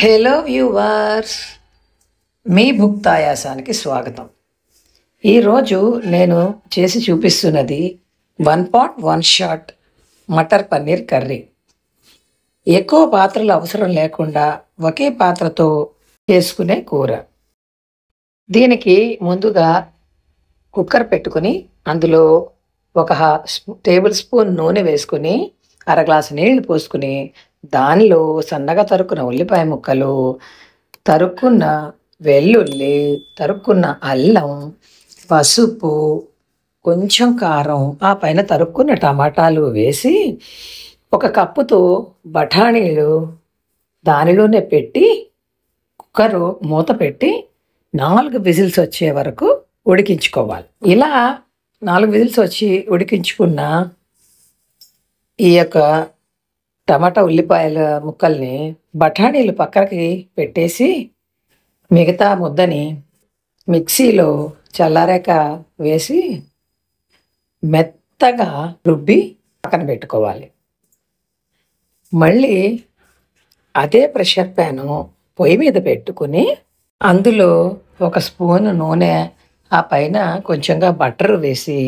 Hello viewers, మీ భుక్తాయాసానికి స్వాగతం. ఈరోజు నేను చేసి చూపిస్తున్నది 1 pot 1 shot matar paneer curry. ఎక్కువ పాత్రలు అవసరం లేకుండా ఒకే పాత్రతో చేసుకునే కూర. దీనికి ముందుగా కుక్కర్ పెట్టుకుని అందులో ఒక టేబుల్ స్పూన్ నూనె వేసుకుని అర గ్లాసు నీళ్లు పోసుకుని దానిలో సన్నగా తరుక్కున్న ఉల్లిపాయ ముక్కలు, తరుక్కున్న వెల్లుల్లి, తరుక్కున్న అల్లం, పసుపు, కొంచెం కారం, ఆ పైన తరుక్కున్న టమాటాలు వేసి ఒక కప్పుతో బఠానీలు దానిలోనే పెట్టి కుక్కరు మూత పెట్టి 4 విజిల్స్ వచ్చే వరకు ఉడికించుకోవాలి. ఇలా 4 విజిల్స్ వచ్చి ఉడికించుకున్న ఈ యొక్క టమాటా ఉల్లిపాయల ముక్కల్ని బఠానీలు పక్కకి పెట్టేసి మిగతా ముద్దని మిక్సీలో చల్లారాక వేసి మెత్తగా రుబ్బి పక్కన పెట్టుకోవాలి. మళ్ళీ అదే ప్రెషర్ ప్యాను పొయ్యి మీద పెట్టుకుని అందులో ఒక స్పూన్ నూనె, ఆ పైన కొంచెంగా బటర్ వేసి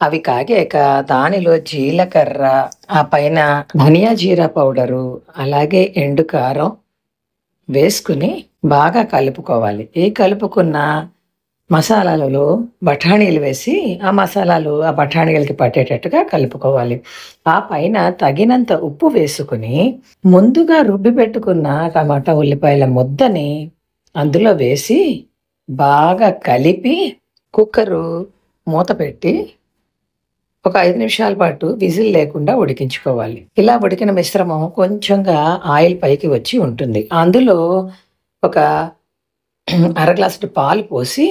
అవి కాగాక దానిలో జీలకర్ర, ఆ పైన ధనియా జీరా పౌడరు, అలాగే ఎండు కారం వేసుకుని బాగా కలుపుకోవాలి. ఈ కలుపుకున్న మసాలాలలో బఠానీలు వేసి ఆ మసాలాలు ఆ బఠానీలకి పట్టేటట్టుగా కలుపుకోవాలి. ఆ పైన తగినంత ఉప్పు వేసుకుని ముందుగా రుబ్బి పెట్టుకున్న టమాటా ఉల్లిపాయల ముద్దని అందులో వేసి బాగా కలిపి కుక్కరు మూత పెట్టి ఒక 5 నిమిషాల పాటు విజిల్ లేకుండా ఉడికించుకోవాలి. ఇలా ఉడికిన మిశ్రమం కొంచెంగా ఆయిల్ పైకి వచ్చి ఉంటుంది. అందులో ఒక అర గ్లాసు పాలు పోసి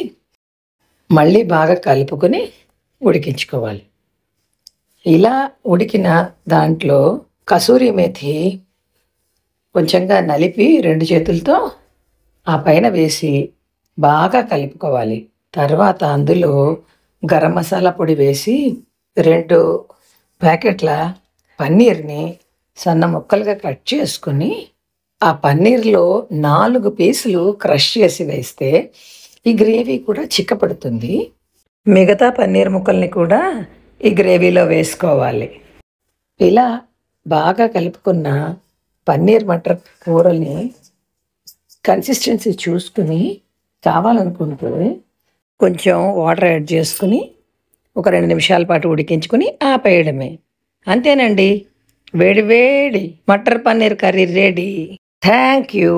మళ్ళీ బాగా కలుపుకొని ఉడికించుకోవాలి. ఇలా ఉడికిన దాంట్లో కసూరి మేథి కొంచెంగా నలిపి 2 చేతులతో ఆ పైన వేసి బాగా కలుపుకోవాలి. తర్వాత అందులో గరం మసాలా పొడి వేసి 2 ప్యాకెట్ల పన్నీర్ని సన్న ముక్కలుగా కట్ చేసుకుని ఆ పన్నీర్లో 4 పీసులు క్రష్ చేసి వేస్తే ఈ గ్రేవీ కూడా చిక్కపడుతుంది. మిగతా పన్నీర్ ముక్కల్ని కూడా ఈ గ్రేవీలో వేసుకోవాలి. ఇలా బాగా కలుపుకున్న పన్నీర్ మటర్ కూరల్ని కన్సిస్టెన్సీ చూసుకుని కావాలనుకుంటే కొంచెం వాటర్ యాడ్ చేసుకుని ఒక 2 నిమిషాల పాటు ఉడికించుకుని ఆపేయడమే. అంతేనండి, వేడి వేడి matar paneer curry ready. Thank you.